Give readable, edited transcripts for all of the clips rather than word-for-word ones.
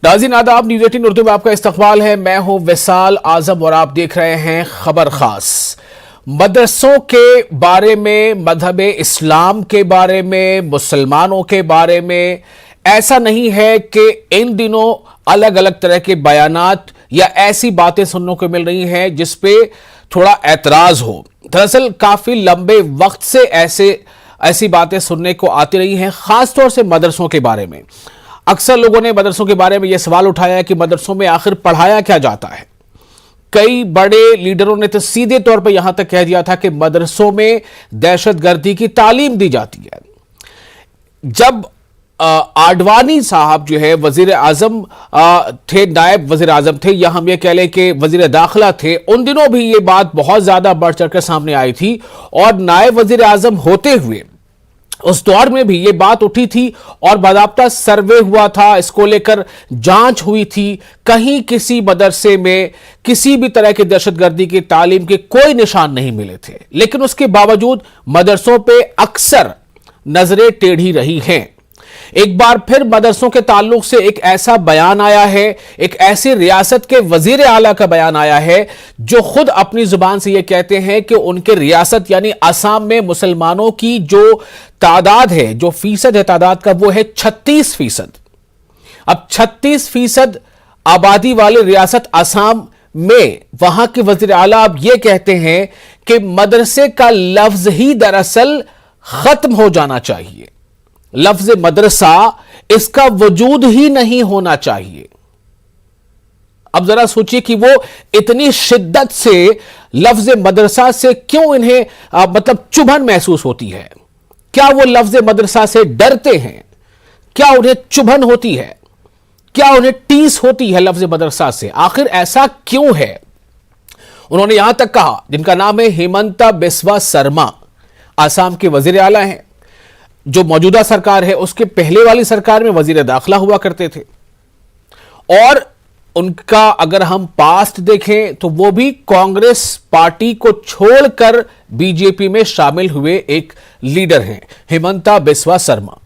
नाज़रीन आदाब, न्यूज़ 18 उर्दू में आपका इस्तकबाल है। मैं हूं विसाल आजम और आप देख रहे हैं खबर खास। मदरसों के बारे में, मजहब इस्लाम के बारे में, मुसलमानों के बारे में ऐसा नहीं है कि इन दिनों अलग अलग तरह के बयानात या ऐसी बातें सुनने को मिल रही हैं जिस पे थोड़ा एतराज हो। दरअसल काफी लंबे वक्त से ऐसी बातें सुनने को आती रही हैं, खासतौर से मदरसों के बारे में। अक्सर लोगों ने मदरसों के बारे में यह सवाल उठाया कि मदरसों में आखिर पढ़ाया क्या जाता है। कई बड़े लीडरों ने तो सीधे तौर पर यहां तक कह दिया था कि मदरसों में दहशतगर्दी की तालीम दी जाती है। जब आडवाणी साहब जो है वजीर आजम थे, नायब वजीर आजम थे, या हम ये कह लें कि वजीर दाखिला थे, उन दिनों भी ये बात बहुत ज्यादा बढ़ चढ़कर सामने आई थी और नायब वजीर आजम होते हुए उस दौर में भी ये बात उठी थी और बाकायदा सर्वे हुआ था, इसको लेकर जांच हुई थी। कहीं किसी मदरसे में किसी भी तरह की दहशतगर्दी की तालीम के कोई निशान नहीं मिले थे, लेकिन उसके बावजूद मदरसों पे अक्सर नजरें टेढ़ी रही हैं। एक बार फिर मदरसों के ताल्लुक से एक ऐसा बयान आया है, एक ऐसी रियासत के वजीर आला का बयान आया है जो खुद अपनी जुबान से यह कहते हैं कि उनके रियासत यानी असम में मुसलमानों की जो तादाद है, जो फीसद है तादाद का, वो है 36%। अब 36% आबादी वाली रियासत असम में वहां के वजीर आला अब यह कहते हैं कि मदरसे का लफ्ज ही दरअसल खत्म हो जाना चाहिए। लफ्ज मदरसा, इसका वजूद ही नहीं होना चाहिए। अब जरा सोचिए कि वो इतनी शिद्दत से लफ्ज मदरसा से क्यों इन्हें मतलब चुभन महसूस होती है। क्या वो लफ्ज मदरसा से डरते हैं? क्या उन्हें चुभन होती है? क्या उन्हें टीस होती है लफ्ज मदरसा से? आखिर ऐसा क्यों है? उन्होंने यहां तक कहा, जिनका नाम है हिमंता बिस्वा शर्मा, आसाम के वजीर आला हैं, जो मौजूदा सरकार है उसके पहले वाली सरकार में वजीर दाखिला हुआ करते थे, और उनका अगर हम पास्ट देखें तो वो भी कांग्रेस पार्टी को छोड़कर बीजेपी में शामिल हुए एक लीडर हैं, हिमंता बिस्वा शर्मा।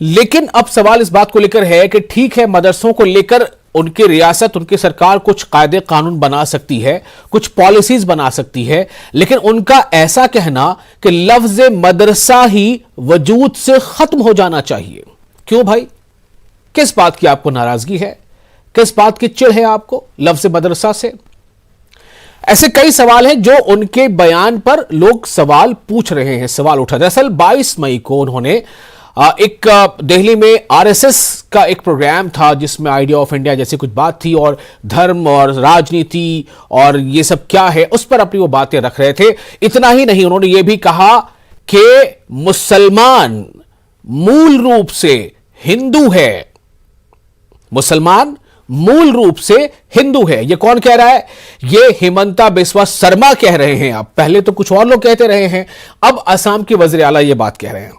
लेकिन अब सवाल इस बात को लेकर है कि ठीक है, मदरसों को लेकर उनकी रियासत, उनकी सरकार कुछ कायदे कानून बना सकती है, कुछ पॉलिसीज बना सकती है, लेकिन उनका ऐसा कहना कि लफ्ज मदरसा ही वजूद से खत्म हो जाना चाहिए। क्यों भाई? किस बात की आपको नाराजगी है? किस बात की चिढ़ है आपको लफ्ज मदरसा से? ऐसे कई सवाल हैं जो उनके बयान पर लोग सवाल पूछ रहे हैं, सवाल उठा। दरअसल 22 मई को उन्होंने एक दिल्ली में आरएसएस का एक प्रोग्राम था जिसमें आइडिया ऑफ इंडिया जैसी कुछ बात थी, और धर्म और राजनीति और ये सब क्या है उस पर अपनी वो बातें रख रहे थे। इतना ही नहीं, उन्होंने ये भी कहा कि मुसलमान मूल रूप से हिंदू है। मुसलमान मूल रूप से हिंदू है। ये कौन कह रहा है? ये हिमंता बिस्वा शर्मा कह रहे हैं। अब पहले तो कुछ और लोग कहते रहे हैं, अब असम के वजीर आला ये बात कह रहे हैं।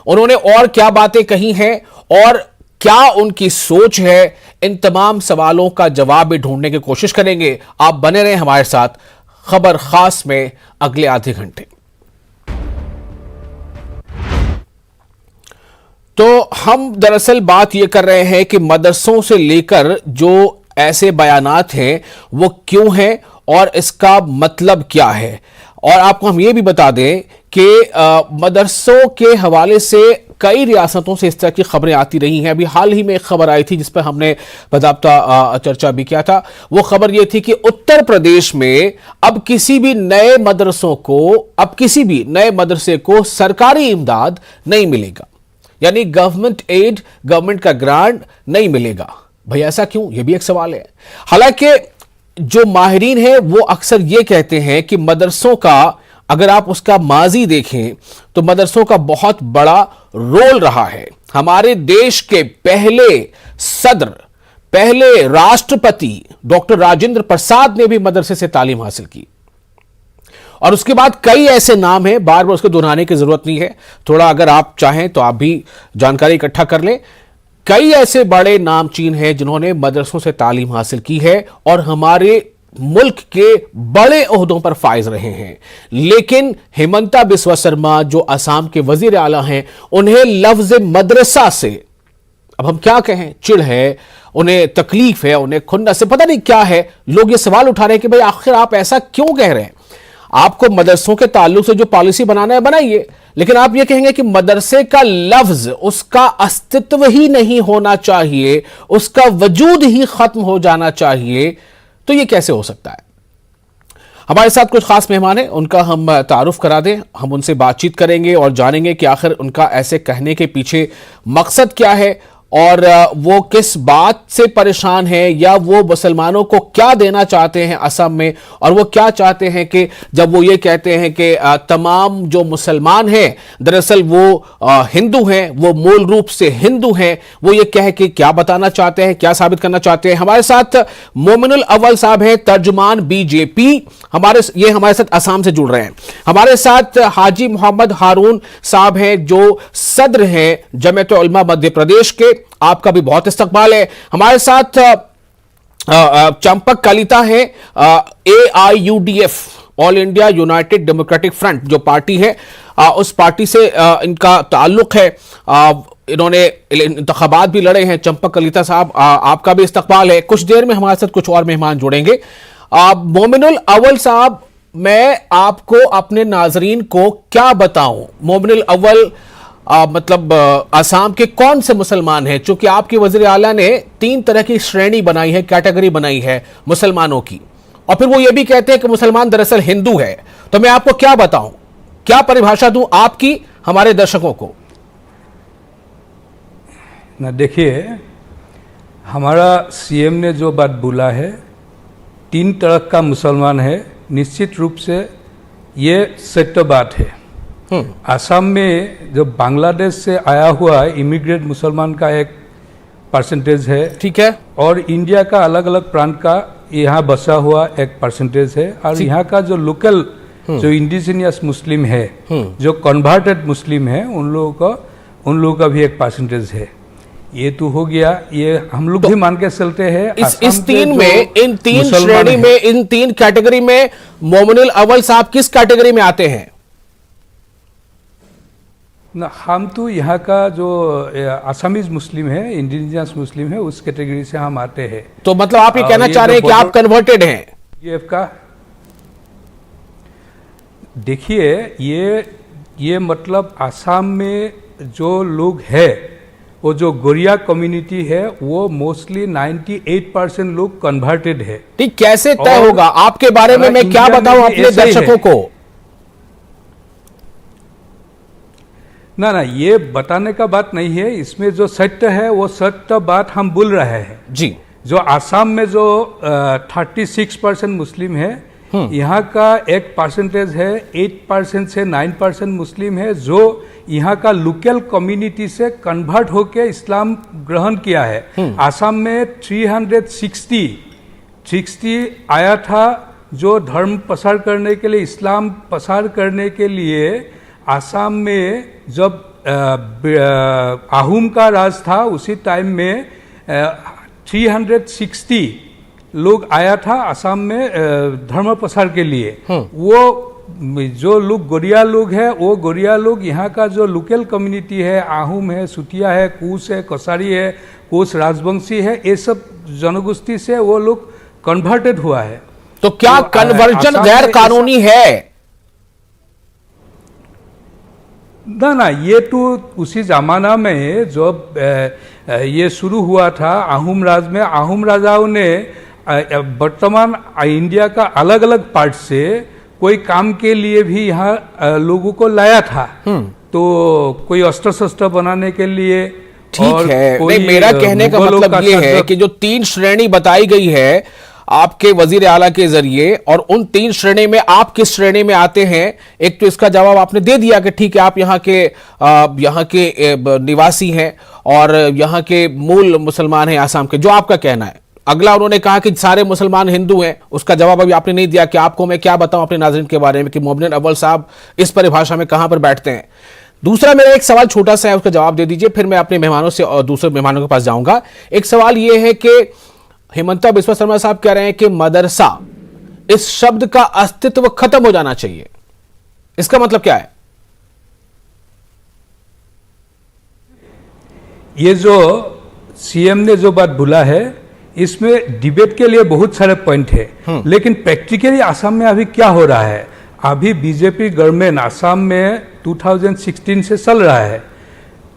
उन्होंने और क्या बातें कही हैं और क्या उनकी सोच है, इन तमाम सवालों का जवाब भी ढूंढने की कोशिश करेंगे। आप बने रहें हमारे साथ खबर खास में अगले आधे घंटे। तो हम दरअसल बात यह कर रहे हैं कि मदरसों से लेकर जो ऐसे बयानात हैं वो क्यों हैं और इसका मतलब क्या है। और आपको हम ये भी बता दें कि मदरसों के हवाले से कई रियासतों से इस तरह की खबरें आती रही हैं। अभी हाल ही में एक खबर आई थी जिस पर हमने बाकायदा चर्चा भी किया था। वो खबर ये थी कि उत्तर प्रदेश में अब किसी भी नए मदरसे को सरकारी इमदाद नहीं मिलेगा, यानी गवर्नमेंट एड, गवर्नमेंट का ग्रांट नहीं मिलेगा। भाई ऐसा क्यों? यह भी एक सवाल है। हालांकि जो माहिरीन है वो अक्सर ये कहते हैं कि मदरसों का, अगर आप उसका माजी देखें तो मदरसों का बहुत बड़ा रोल रहा है। हमारे देश के पहले राष्ट्रपति डॉक्टर राजेंद्र प्रसाद ने भी मदरसे से तालीम हासिल की, और उसके बाद कई ऐसे नाम हैं, बार बार उसको दोहराने की जरूरत नहीं है। थोड़ा अगर आप चाहें तो आप भी जानकारी इकट्ठा कर लें। कई ऐसे बड़े नामचीन हैं जिन्होंने मदरसों से तालीम हासिल की है और हमारे मुल्क के बड़े ओहदों पर फाइज रहे हैं। लेकिन हिमंता बिस्वा शर्मा जो असम के वजीर आला हैं, उन्हें लफ्ज मदरसा से अब हम क्या कहें, चिढ़ है, उन्हें तकलीफ है, उन्हें खुन्नस से पता नहीं क्या है। लोग ये सवाल उठा रहे हैं कि भाई आखिर आप ऐसा क्यों कह रहे हैं? आपको मदरसों के ताल्लुक से जो पॉलिसी बनाना है बनाइए, लेकिन आप ये कहेंगे कि मदरसे का लफ्ज, उसका अस्तित्व ही नहीं होना चाहिए, उसका वजूद ही खत्म हो जाना चाहिए, तो ये कैसे हो सकता है? हमारे साथ कुछ खास मेहमान हैं, उनका हम तारुफ करा दें। हम उनसे बातचीत करेंगे और जानेंगे कि आखिर उनका ऐसे कहने के पीछे मकसद क्या है और वो किस बात से परेशान है, या वो मुसलमानों को क्या देना चाहते हैं असम में, और वो क्या चाहते हैं कि जब वो ये कहते हैं कि तमाम जो मुसलमान हैं दरअसल वो हिंदू हैं, वो मूल रूप से हिंदू हैं, वो ये कह के क्या बताना चाहते हैं, क्या साबित करना चाहते हैं। हमारे साथ मोमिनुल अव्वल साहब हैं, तर्जुमान बीजेपी, हमारे साथ असम से जुड़ रहे हैं। हमारे साथ हाजी मोहम्मद हारून साहब हैं, जो सदर हैं जमीयत उलमा मध्य प्रदेश के, आपका भी बहुत इस्तकबाल है। हमारे साथ चंपक कलिता है, AIUDF, all India United democratic front जो पार्टी है, उस पार्टी से इनका ताल्लुक है। इन्होंने इंतखाबात भी लड़े हैं। चंपक कलिता साहब, आपका भी इस्तकबाल है। कुछ देर में हमारे साथ कुछ और मेहमान जुड़ेंगे। मोमिनुल अव्वल साहब, मैं आपको अपने नाजरीन को क्या बताऊं, मोमिनुल अव्वल मतलब असम के कौन से मुसलमान हैं? चूंकि आपके वजीर आला ने 3 तरह की श्रेणी बनाई है, कैटेगरी बनाई है मुसलमानों की, और फिर वो ये भी कहते हैं कि मुसलमान दरअसल हिंदू है। तो मैं आपको क्या बताऊं, क्या परिभाषा दूं आपकी हमारे दर्शकों को? ना देखिए, हमारा सीएम ने जो बात बोला है, 3 तरह का मुसलमान है, निश्चित रूप से ये सत्य बात है। असम में जो बांग्लादेश से आया हुआ इमिग्रेंट मुसलमान का एक परसेंटेज है, ठीक है, और इंडिया का अलग अलग प्रांत का यहाँ बसा हुआ एक परसेंटेज है, और यहाँ का जो लोकल जो इंडिजिनियस मुस्लिम है, जो कन्वर्टेड मुस्लिम है, उन लोगों का भी एक परसेंटेज है। ये तो हो गया, ये हम लोग भी मान के चलते हैं। इस 3 में, इन 3 श्रेणी में, इन 3 कैटेगरी में मोमिनुल अव्वल साहब किस कैटेगरी में आते हैं? ना, हम तो यहाँ का जो असमीज मुस्लिम है, इंडिजिनियस मुस्लिम है, उस कैटेगरी से हम आते हैं। तो मतलब आप ये कहना चाह रहे हैं कि आप कन्वर्टेड हैं? का देखिए, ये मतलब असम में जो लोग हैं, वो जो गोरिया कम्युनिटी है, वो मोस्टली 98% लोग कन्वर्टेड है। ठीक, कैसे तय होगा? आपके बारे में मैं क्या बताऊं अपने दर्शकों को? ना, ये बताने का बात नहीं है। इसमें जो सत्य है वो सत्य बात हम बोल रहे हैं जी। जो असम में जो 36% मुस्लिम है, यहाँ का एक परसेंटेज है 8% से 9% मुस्लिम है, जो यहाँ का लोकल कम्युनिटी से कन्वर्ट होकर इस्लाम ग्रहण किया है। असम में 360 आया था, जो धर्म प्रसार करने के लिए, इस्लाम प्रसार करने के लिए। असम में जब आहूम का राज था, उसी टाइम में 360 लोग आया था असम में धर्म प्रसार के लिए। वो जो लोग गोरिया लोग हैं, वो गोरिया लोग यहाँ का जो लोकल कम्युनिटी है, आहूम है, सुतिया है, कूस है, कसारी है, कोस राजवंशी है, ये सब जनगोष्ठी से वो लोग कन्वर्टेड हुआ है। तो क्या कन्वर्जन गैर कानूनी है? ना, ये तो उसी जमाना में जब ये शुरू हुआ था आहूम राज में, आहूम राजाओं ने वर्तमान इंडिया का अलग अलग पार्ट से कोई काम के लिए भी यहाँ लोगों को लाया था। तो कोई अस्त्र शस्त्र बनाने के लिए। ठीक है, नहीं, मेरा कहने का मतलब ये है कि जो 3 श्रेणी बताई गई है आपके वजीर आला के जरिए, और उन 3 श्रेणी में आप किस श्रेणी में आते हैं? एक तो इसका जवाब आपने दे दिया कि ठीक है, आप यहाँ के निवासी हैं और यहाँ के मूल मुसलमान हैं आसाम के, जो आपका कहना है। अगला उन्होंने कहा कि सारे मुसलमान हिंदू हैं, उसका जवाब अभी आपने नहीं दिया कि आपको मैं क्या बताऊं अपने नाज़रीन के बारे में कि मोमिनुल अव्वल साहब इस परिभाषा में कहां पर बैठते हैं। दूसरा मेरा एक सवाल छोटा सा है, उसका जवाब दे दीजिए, फिर मैं अपने मेहमानों से और दूसरे मेहमानों के पास जाऊंगा। एक सवाल यह है कि हेमंता बिस्वा शर्मा साहब कह रहे हैं कि मदरसा, इस शब्द का अस्तित्व खत्म हो जाना चाहिए, इसका मतलब क्या है? ये जो सीएम ने जो बात बोला है इसमें डिबेट के लिए बहुत सारे पॉइंट है, लेकिन प्रैक्टिकली आसाम में अभी क्या हो रहा है? अभी बीजेपी गवर्नमेंट आसाम में 2016 से चल रहा है,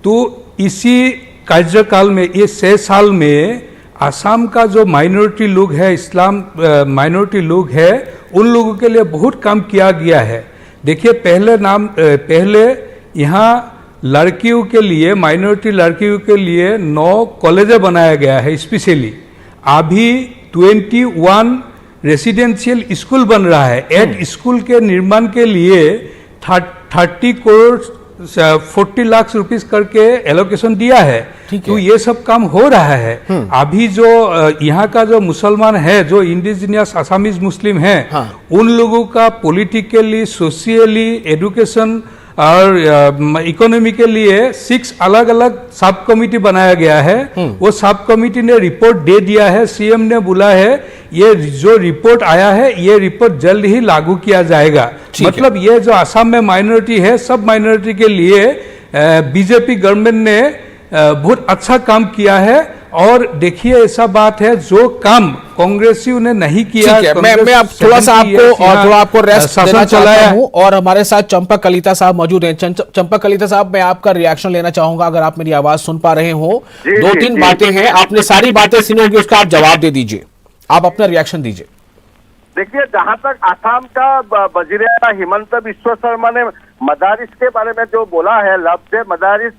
तो इसी कार्यकाल में ये 6 साल में आसाम का जो माइनॉरिटी लोग है, इस्लाम माइनॉरिटी लोग है, उन लोगों के लिए बहुत काम किया गया है। देखिए पहले यहाँ लड़कियों के लिए, माइनॉरिटी लड़कियों के लिए 9 कॉलेज बनाया गया है स्पेशली। अभी 21 रेसिडेंशियल स्कूल बन रहा है। 8 स्कूल के निर्माण के लिए 30 करोड़ 40 लाख रुपीस करके एलोकेशन दिया है। तो ये सब काम हो रहा है। अभी जो यहाँ का जो मुसलमान है, जो इंडिजिनियस आसामीज मुस्लिम हैं, उन लोगों का पॉलिटिकली, सोशियली, एजुकेशन और इकोनॉमी के लिए 6 अलग अलग सब कमिटी बनाया गया है। वो सब कमिटी ने रिपोर्ट दे दिया है। सीएम ने बोला है ये जो रिपोर्ट आया है ये रिपोर्ट जल्द ही लागू किया जाएगा। मतलब ये जो आसाम में माइनॉरिटी है, सब माइनॉरिटी के लिए बीजेपी गवर्नमेंट ने बहुत अच्छा काम किया है। और देखिए ऐसा बात है, जो काम कांग्रेसियों ने नहीं किया, मैं अब थोड़ा सा आपको रेस्ट देना चाहता हूं। और हमारे साथ चंपक कलिता साहब मौजूद हैं। चंपक कलिता साहब, मैं आपका रिएक्शन लेना चाहूंगा, अगर आप मेरी आवाज सुन पा रहे हो। 2-3 बातें हैं, आपने सारी बातें सुनी होंगी, उसका आप जवाब दे दीजिए, आप अपना रिएक्शन दीजिए। देखिए, जहां तक आसाम का वजीर आला हिमंत बिस्वा शर्मा ने मदारिस के बारे में जो बोला है, लफ्ज मदारिस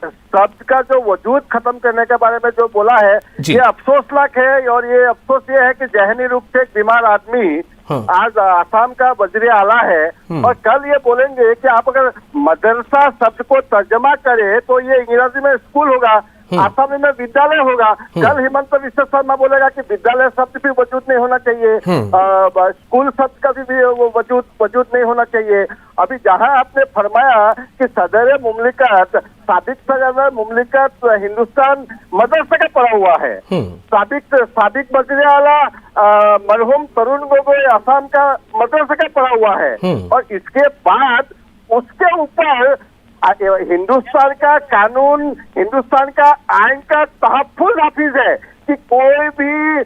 शब्द का जो वजूद खत्म करने के बारे में जो बोला है, ये अफसोसनाक है। और ये अफसोस ये है कि जहनी रूप से एक बीमार आदमी आज आसाम का वजीर आला है, और कल ये बोलेंगे कि आप अगर मदरसा शब्द को तर्जमा करें तो ये अंग्रेजी में स्कूल होगा, आसाम में विद्यालय होगा। कल हिमंत बिस्वा शर्मा बोलेगा कि विद्यालय शब्द भी वजूद नहीं होना चाहिए, स्कूल शब्द का भी वजूद नहीं होना चाहिए। अभी जहां आपने फरमाया कि सदर मुमलिकत, साबिक मुमलिकत हिंदुस्तान मदरसे का पड़ा हुआ है, साबिक वज़ीर आला मरहूम तरुण गोगोई आसाम का मदरसे का पड़ा हुआ है। और इसके बाद उसके ऊपर हिंदुस्तान का कानून, हिंदुस्तान का आइन का तहफ्फुज़ हाफिज है कि कोई भी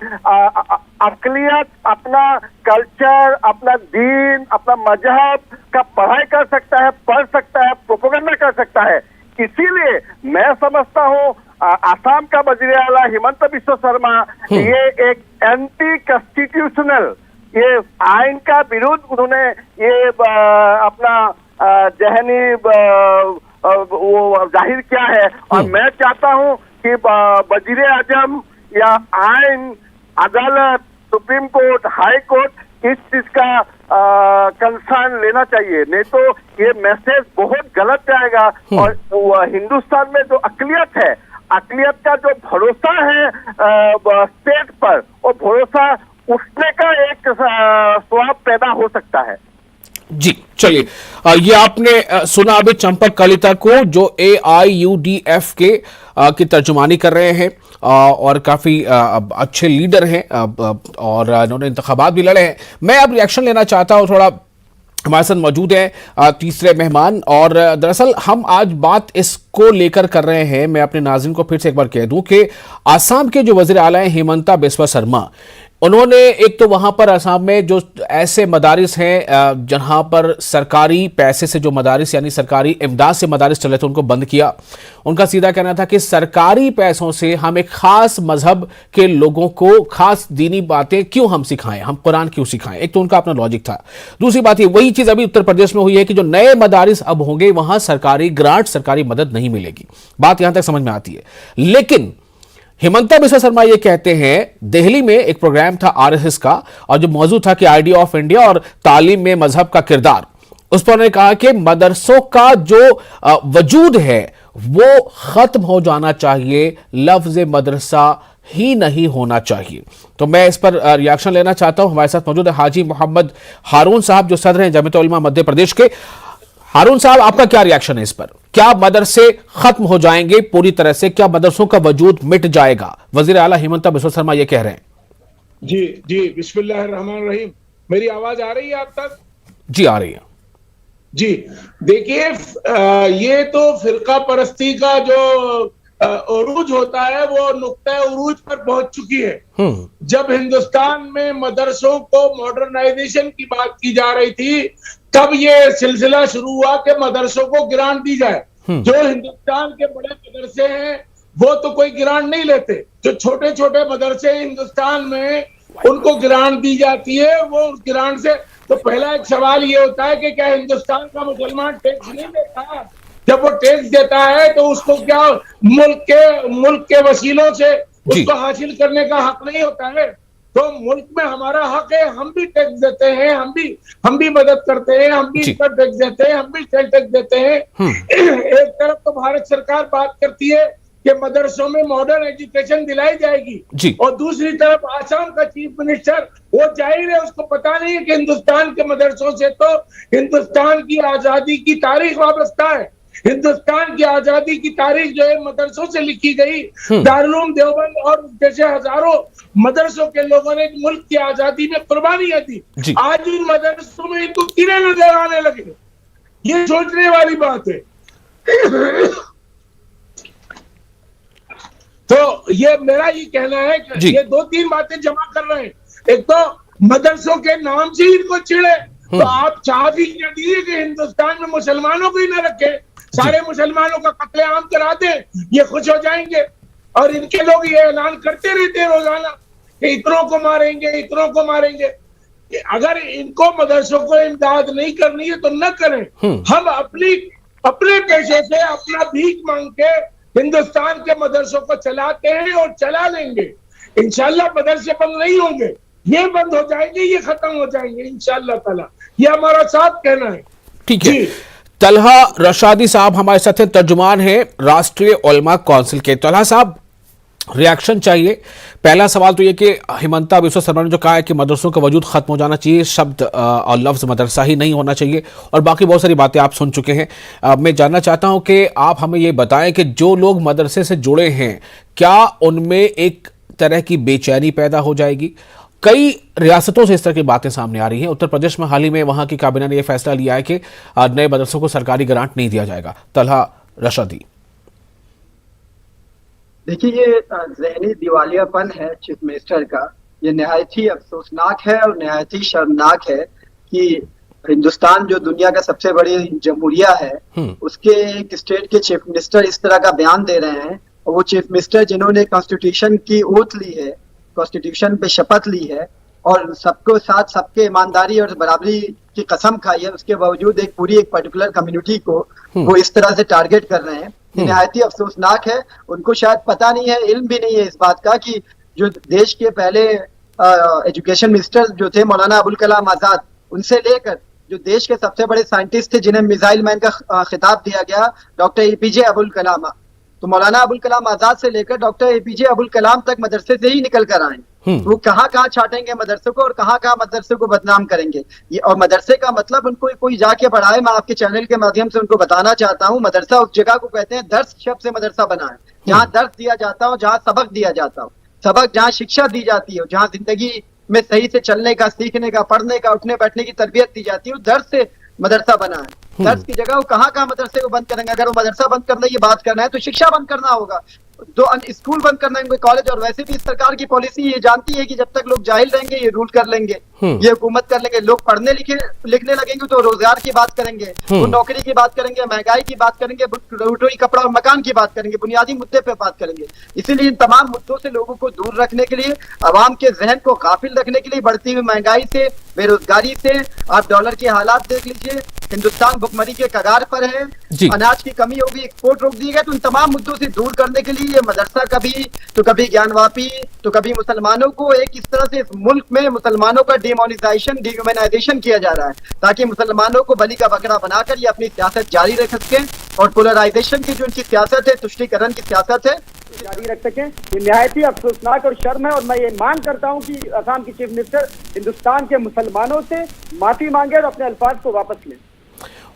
अक़लियत अपना कल्चर, अपना दीन, अपना मजहब का पढ़ाई कर सकता है, पढ़ सकता है, प्रोपेगेंडा कर सकता है। इसीलिए मैं समझता हूँ आसाम का वज़ीर आला हिमंत बिस्वा शर्मा ये एक एंटी कॉन्स्टिट्यूशनल, ये आइन का विरुद्ध उन्होंने ये अपना जहनी वो जाहिर किया है। और मैं चाहता हूं कि वजीर आजम या आइन, अदालत, सुप्रीम कोर्ट, हाई कोर्ट इस चीज का कंसर्न लेना चाहिए, नहीं तो ये मैसेज बहुत गलत जाएगा। और हिंदुस्तान में जो अक़लियत है, अक़लियत का जो भरोसा है स्टेट पर, वो भरोसा उठने का एक स्वभाव पैदा हो सकता है। जी चलिए, ये आपने सुना अभी चंपक कलिता को, जो AIUDF के की तर्जुमानी कर रहे हैं और काफी अच्छे लीडर हैं और इन्होंने इंतखाबात भी लड़े हैं। मैं अब रिएक्शन लेना चाहता हूं, थोड़ा हमारे साथ मौजूद है तीसरे मेहमान। और दरअसल हम आज बात इसको लेकर कर रहे हैं, मैं अपने नाज़रीन को फिर से एक बार कह दूं कि आसाम के जो वज़ीर आला हैं हिमंता बिस्वा शर्मा, उन्होंने एक तो वहां पर आसाम में जो ऐसे मदारिस हैं जहां पर सरकारी पैसे से जो मदारिस यानी सरकारी इमदाद से मदारिस चले थे उनको बंद किया। उनका सीधा कहना था कि सरकारी पैसों से हम एक खास मजहब के लोगों को खास दीनी बातें क्यों हम सिखाएं, हम कुरान क्यों सिखाएं। एक तो उनका अपना लॉजिक था। दूसरी बात ये, वही चीज अभी उत्तर प्रदेश में हुई है कि जो नए मदारिस अब होंगे वहां सरकारी ग्रांट, सरकारी मदद नहीं मिलेगी। बात यहां तक समझ में आती है। लेकिन हिमंता बिस्वा शर्मा ये कहते हैं, दिल्ली में एक प्रोग्राम था RSS का और जो मौजूद था कि आइडिया ऑफ इंडिया और तालीम में मजहब का किरदार, उस पर उन्होंने कहा कि मदरसों का जो वजूद है वो खत्म हो जाना चाहिए, लफ्ज मदरसा ही नहीं होना चाहिए। तो मैं इस पर रिएक्शन लेना चाहता हूं। हमारे साथ मौजूद है हाजी मोहम्मद हारून साहब, जो सदर हैं जमीयत उलमा मध्य प्रदेश के। हारून साहब, आपका क्या रिएक्शन है इस पर? क्या मदरसे खत्म हो जाएंगे पूरी तरह से? क्या मदरसों का वजूद मिट जाएगा? वजीर आला हिमंता बिस्वा शर्मा ये कह रहे हैं। जी जी, बिस्मिल्लाहिर्रहमानिर्रहीम। मेरी आवाज आ रही है आप तक? जी आ रही है। जी देखिए, ये तो फिरका परस्ती का जो उरूज होता है वो नुक्ता उरूज पर पहुंच चुकी है। जब हिंदुस्तान में मदरसों को मॉडर्नाइजेशन की बात की जा रही थी, तब ये सिलसिला शुरू हुआ कि मदरसों को ग्रांट दी जाए। जो हिंदुस्तान के बड़े मदरसे हैं वो तो कोई ग्रांट नहीं लेते, जो छोटे छोटे मदरसे हिंदुस्तान में उनको ग्रांट दी जाती है। वो उस ग्रांट से तो पहला एक सवाल ये होता है कि क्या हिंदुस्तान का मुसलमान टैक्स नहीं देता? जब वो टैक्स देता है तो उसको क्या मुल्क के वसीलों से उसको हासिल करने का हक नहीं होता है? तो मुल्क में हमारा हक है, हम भी टैक्स देते हैं, हम भी मदद करते हैं, हम भी इस पर टैक्स देते हैं, हम भी टैक्स देते हैं। एक तरफ तो भारत सरकार बात करती है कि मदरसों में मॉडर्न एजुकेशन दिलाई जाएगी, और दूसरी तरफ आसाम का चीफ मिनिस्टर, वो जाहिर है उसको पता नहीं है कि हिंदुस्तान के मदरसों से तो हिंदुस्तान की आजादी की तारीख वाबस्ता है। हिंदुस्तान की आजादी की तारीख जो है मदरसों से लिखी गई। दारुल उलूम देवबंद और जैसे हजारों मदरसों के लोगों ने मुल्क की आजादी में कुर्बानियां दी। आज इन मदरसों में इनको कीड़े नजर आने लगे, ये सोचने वाली बात है। तो ये मेरा ये कहना है कि ये दो तीन बातें जमा कर रहे हैं। एक तो मदरसों के नाम से इनको चिड़े, तो आप चाह भी दीजिए कि हिंदुस्तान में मुसलमानों को ही न रखे, सारे मुसलमानों का कत्लेआम करा दें, ये खुश हो जाएंगे। और इनके लोग ये ऐलान करते रहते हैं रोजाना कि इतनों को मारेंगे, इतनों को मारेंगे। अगर इनको मदरसों को इमदाद नहीं करनी है तो न करें। हम अपने पैसे से अपना भीख मांग के हिंदुस्तान के मदरसों को चलाते हैं और चला लेंगे। इंशाल्लाह मदरसे बंद नहीं होंगे, ये बंद हो जाएंगे, ये खत्म हो जाएंगे इंशाल्लाह ताला। ये हमारा साफ कहना है। ठीक है। तलहा रशादी साहब हमारे साथ हैं, तर्जुमान हैं राष्ट्रीय उलमा काउंसिल के। तलहा साहब, रिएक्शन चाहिए। पहला सवाल तो ये कि हिमंता बिस्वा शर्मा ने जो कहा है कि मदरसों का वजूद खत्म हो जाना चाहिए, शब्द और लफ्ज़ मदरसा ही नहीं होना चाहिए, और बाकी बहुत सारी बातें आप सुन चुके हैं। मैं जानना चाहता हूं कि आप हमें ये बताएं कि जो लोग मदरसे से जुड़े हैं, क्या उनमें एक तरह की बेचैनी पैदा हो जाएगी? कई रियासतों से इस तरह की बातें सामने आ रही हैं। उत्तर प्रदेश में हाल ही में वहां की काबीना ने यह फैसला लिया है कि नए मदरसों को सरकारी ग्रांट नहीं दिया जाएगा। तलहा रशादी, देखिए, ये ज़हनी दिवालियापन है चीफ मिनिस्टर का। ये नहायत ही अफसोसनाक है और नहायत ही शर्मनाक है कि हिंदुस्तान जो दुनिया का सबसे बड़ी जमहूरिया है, उसके एक स्टेट के चीफ मिनिस्टर इस तरह का बयान दे रहे हैं। और वो चीफ मिनिस्टर जिन्होंने कॉन्स्टिट्यूशन की ओथ ली है, कॉन्स्टिट्यूशन पे शपथ ली है और सबको साथ सबके ईमानदारी और बराबरी की कसम खाई है, उसके बावजूद एक पूरी एक पर्टिकुलर कम्युनिटी को वो इस तरह से टारगेट कर रहे हैं। निहायत ही अफसोसनाक है। उनको शायद पता नहीं है, इल्म भी नहीं है इस बात का कि जो देश के पहले एजुकेशन मिनिस्टर जो थे मौलाना अबुल कलाम आजाद, उनसे लेकर जो देश के सबसे बड़े साइंटिस्ट थे जिन्हें मिसाइल मैन का खिताब दिया गया, डॉक्टर एपीजे अबुल कलाम, तो मौलाना अबुल कलाम आजाद से लेकर डॉक्टर एपीजे अबुल कलाम तक मदरसे से ही निकल कर आए। वो कहाँ कहाँ छाटेंगे मदरसे को और कहाँ कहाँ मदरसे को बदनाम करेंगे। ये और मदरसे का मतलब उनको कोई जाके पढ़ाए। मैं आपके चैनल के माध्यम से उनको बताना चाहता हूँ, मदरसा उस जगह को कहते हैं, दर्स शब्द से मदरसा बना है, जहाँ दर्स दिया जाता हो, जहाँ सबक दिया जाता हो, सबक जहाँ शिक्षा दी जाती है, जहाँ जिंदगी में सही से चलने का, सीखने का, पढ़ने का, उठने बैठने की तरबियत दी जाती है, दर्स से मदरसा बना है। दर्स की जगह वो कहाँ मदरसे को बंद करेंगे? अगर वो मदरसा बंद करने की बात करना है तो शिक्षा बंद करना होगा, तो स्कूल बंद करना है, कॉलेज। और वैसे भी सरकार की पॉलिसी ये जानती है कि जब तक लोग जाहिल रहेंगे ये रूल कर लेंगे, ये हुकूमत कर लेंगे। लोग पढ़ने लिखने लगेंगे तो रोजगार की बात करेंगे, वो नौकरी की बात करेंगे, महंगाई की बात करेंगे, रोटी कपड़ा और मकान की बात करेंगे, बुनियादी मुद्दे पे बात करेंगे। इसीलिए इन तमाम मुद्दों से लोगों को दूर रखने के लिए, आवाम के जहन को गाफिल रखने के लिए, बढ़ती हुई महंगाई से, बेरोजगारी से, आप डॉलर के हालात देख लीजिए, हिंदुस्तान भुखमरी के कगार पर है, अनाज की कमी होगी, एक्सपोर्ट रोक दिए गए। तो इन तमाम मुद्दों से दूर करने के लिए ये मदरसा कभी तो कभी ज्ञानवापी तो कभी मुसलमानों को एक इस तरह से इस मुल्क में मुसलमानों का डिह्यूमनाइजेशन किया जा रहा है, ताकि मुसलमानों को बलि का बकरा बनाकर ये अपनी सियासत जारी रख सकें और पोलराइजेशन की जो इनकी सियासत है, तुष्टीकरण की सियासत है, जारी रख सकें। ये निहायत ही अफसोसनाक और शर्म है। और मैं ये मांग करता हूँ कि असम की चीफ मिनिस्टर हिंदुस्तान के मुसलमानों से माफी मांगे और अपने अल्फाज को वापस लें।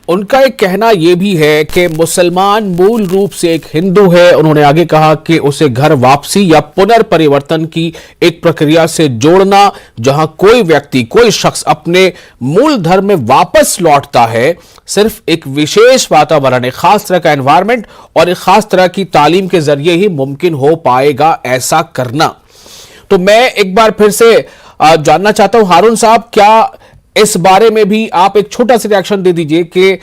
उनका एक कहना यह भी है कि मुसलमान मूल रूप से एक हिंदू है। उन्होंने आगे कहा कि उसे घर वापसी या पुनर्परिवर्तन की एक प्रक्रिया से जोड़ना, जहां कोई व्यक्ति, कोई शख्स अपने मूल धर्म में वापस लौटता है, सिर्फ एक विशेष वातावरण, एक खास तरह का एनवायरनमेंट और एक खास तरह की तालीम के जरिए ही मुमकिन हो पाएगा ऐसा करना। तो मैं एक बार फिर से जानना चाहता हूं हारून साहब, क्या इस बारे में भी आप एक छोटा सा रिएक्शन दे दीजिए कि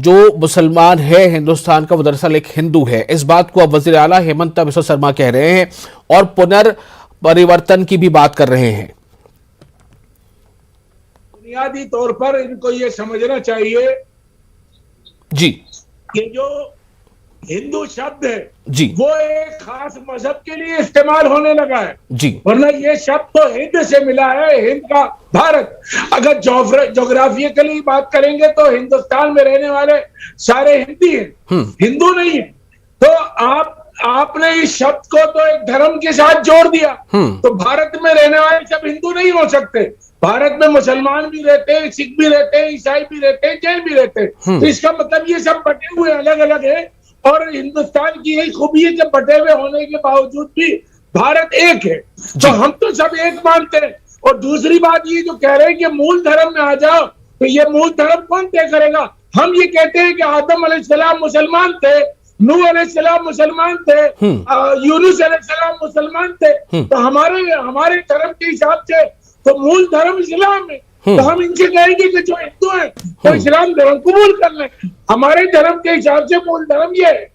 जो मुसलमान है हिंदुस्तान का वो दरअसल एक हिंदू है। इस बात को अब वजीर आला हेमंत बिस्वा शर्मा कह रहे हैं और पुनर्परिवर्तन की भी बात कर रहे हैं। बुनियादी तौर पर इनको ये समझना चाहिए जी कि जो हिंदू शब्द है जी वो एक खास मजहब के लिए इस्तेमाल होने लगा है जी, वरना ये शब्द तो हिंद से मिला है, हिंद का भारत। अगर जोग्राफिकली बात करेंगे तो हिंदुस्तान में रहने वाले सारे हिंदी हैं, हिंदू नहीं है। तो आपने इस शब्द को तो एक धर्म के साथ जोड़ दिया, तो भारत में रहने वाले सब हिंदू नहीं हो सकते। भारत में मुसलमान भी रहते हैं, सिख भी रहते हैं, ईसाई भी रहते हैं, जैन भी रहते हैं। तो इसका मतलब ये सब बटे हुए अलग अलग है और हिंदुस्तान की यही खूबी है कि बटे हुए होने के बावजूद भी भारत एक है। तो हम तो सब एक मानते हैं। और दूसरी बात ये जो कह रहे हैं कि मूल धर्म में आ जाओ, तो ये मूल धर्म कौन तय करेगा? हम ये कहते हैं कि आदम अलैहिस्सलाम मुसलमान थे, नूह अलैहिस्सलाम मुसलमान थे, यूनुस अलैहिस्सलाम मुसलमान थे। तो हमारे धर्म के हिसाब से तो मूल धर्म इस्लाम है। तो हम इनसे कहेंगे कि जो हिंदू है तो इस्लाम धर्म कबूल कर लें। हमारे धर्म के हिसाब से मूल धर्म ये है,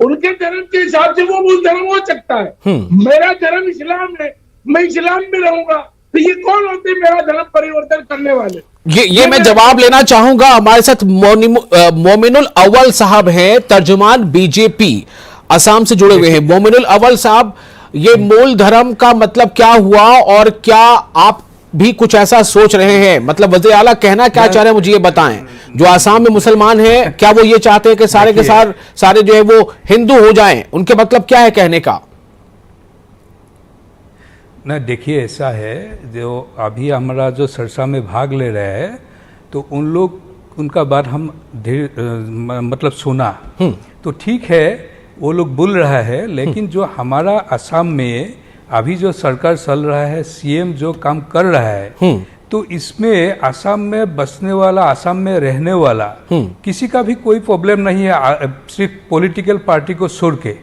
उनके धर्म के हिसाब से वो मूल धर्म हो सकता है। मेरा धर्म इस्लाम है, मैं इस्लाम में रहूंगा, तो ये कौन होते हैं मेरा धर्म परिवर्तन करने वाले? ये मैं जवाब लेना चाहूंगा। हमारे साथ मोमिनुल अव्वल साहब हैं, तर्जुमान बीजेपी असम से जुड़े हुए हैं। मोमिनुल अव्वल साहब, ये मूल धर्म का मतलब क्या हुआ और क्या आप भी कुछ ऐसा सोच रहे हैं? मतलब वज़ीर आला कहना क्या चाह रहे हैं, मुझे ये बताएं। जो आसाम में मुसलमान हैं, क्या वो ये चाहते हैं कि सारे के सारे जो है वो हिंदू हो जाएं? उनके मतलब क्या है कहने का? ना देखिए, ऐसा है, जो अभी हमारा जो सरसा में भाग ले रहे हैं तो उनका बात हम मतलब सुना तो ठीक है, वो लोग बोल रहा है। लेकिन जो हमारा असम में अभी जो सरकार चल रहा है, सीएम जो काम कर रहा है, तो इसमें असम में बसने वाला, असम में रहने वाला किसी का भी कोई प्रॉब्लम नहीं है, सिर्फ पॉलिटिकल पार्टी को छोड़ के।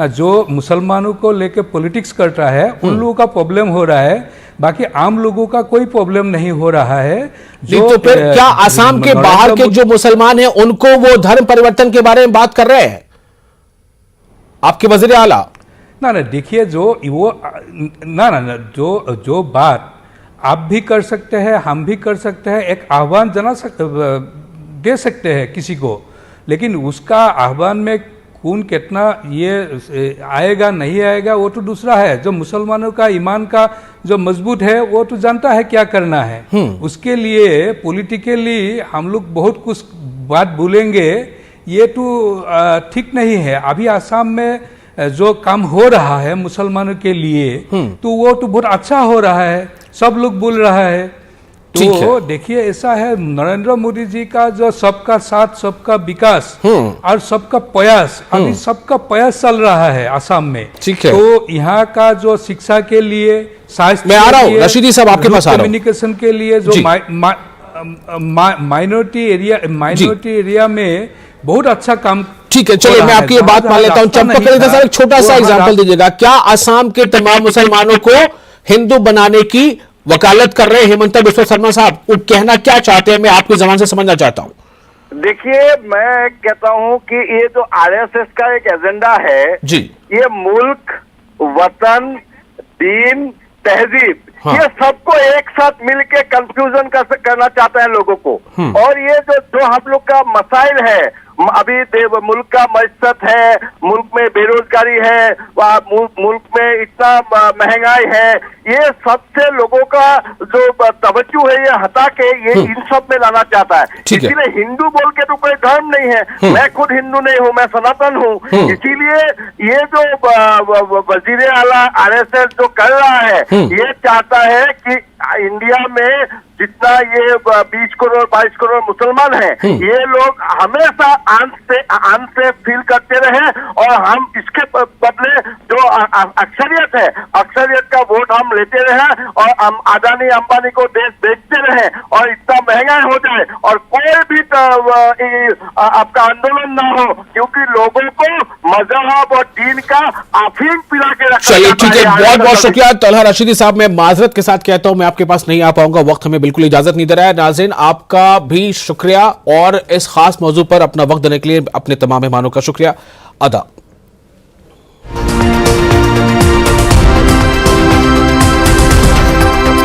जो मुसलमानों को लेके पॉलिटिक्स करता है उन लोगों का प्रॉब्लम हो रहा है, बाकी आम लोगों का कोई प्रॉब्लम नहीं हो रहा है। जो तो फिर क्या असम के बाहर के जो मुसलमान हैं उनको वो धर्म परिवर्तन के बारे में बात कर रहे हैं आपके वज़ीर आला? ना देखिए, जो बात आप भी कर सकते हैं, हम भी कर सकते हैं, एक आह्वान दे सकते हैं किसी को, लेकिन उसका आह्वान में कौन कितना ये आएगा नहीं आएगा वो तो दूसरा है। जो मुसलमानों का ईमान का जो मजबूत है वो तो जानता है क्या करना है। उसके लिए पॉलिटिकली हम लोग बहुत कुछ बात बोलेंगे, ये तो ठीक नहीं है। अभी आसाम में जो काम हो रहा है मुसलमानों के लिए तो वो तो बहुत अच्छा हो रहा है, सब लोग बोल रहा है। तो देखिए, ऐसा है, नरेंद्र मोदी जी का जो सबका साथ, सबका विकास और सबका प्रयास, अभी सबका प्रयास चल रहा है असम में। ठीक है। तो यहाँ का जो शिक्षा के लिए, स्वास्थ्य, मैं आ रहा हूँ रशीदी साहब आपके पास आ रहा हूँ, कम्युनिकेशन के लिए, जो माइनॉरिटी एरिया में बहुत अच्छा काम। ठीक है, चलिए मैं आपकी ये बात मान लेता हूं। चंपक सर, एक छोटा सा एग्जांपल दीजिएगा। क्या असम के तमाम मुसलमानों को हिंदू बनाने की वकालत कर रहे हैं हेमंत बिस्वा शर्मा साहब? वो कहना क्या चाहते हैं, मैं आपकी जबान से समझना चाहता हूं। देखिए, मैं कहता हूं कि ये जो आरएसएस का एक एजेंडा है जी, ये मुल्क, वतन, दीन, तहजीब, ये सबको एक साथ मिलके कंफ्यूजन करना चाहता है लोगों को। और ये जो हम लोग का मसाइल है, अभी मुल्क का मईशत है, मुल्क में बेरोजगारी है, मुल्क में इतना महंगाई है, ये सबसे लोगों का जो तवज्जो है ये हटा के ये इन सब में लाना चाहता है। इसीलिए हिंदू बोल के तो कोई धर्म नहीं है। मैं खुद हिंदू नहीं हूँ, मैं सनातन हूँ। इसीलिए ये जो वजीर आला आरएसएस जो कर रहा है, ये चाहता है कि इंडिया में जितना ये 20 करोड़ 22 करोड़ मुसलमान हैं, ये लोग हमेशा आन से फील करते रहे और हम इसके बदले जो अक्सरियत है, अक्सरियत का वोट हम लेते रहे और हम अदानी अंबानी को देश बेचते रहे और इतना महंगा हो जाए और कोई भी आपका आंदोलन ना हो, क्योंकि लोगों को मजहब और दीन का अफीम पिला के रखा। चलिए ठीक है, बहुत बहुत शुक्रिया तलहा रशीदी साहब। मैं माजरत के साथ कहता हूं मैं आपके पास नहीं आ पाऊंगा, वक्त हमें बिल्कुल इजाजत नहीं दे रहा है। नाज़रीन, आपका भी शुक्रिया और इस खास मौजू पर अपना वक्त देने के लिए अपने तमाम मेहमानों का शुक्रिया अदा।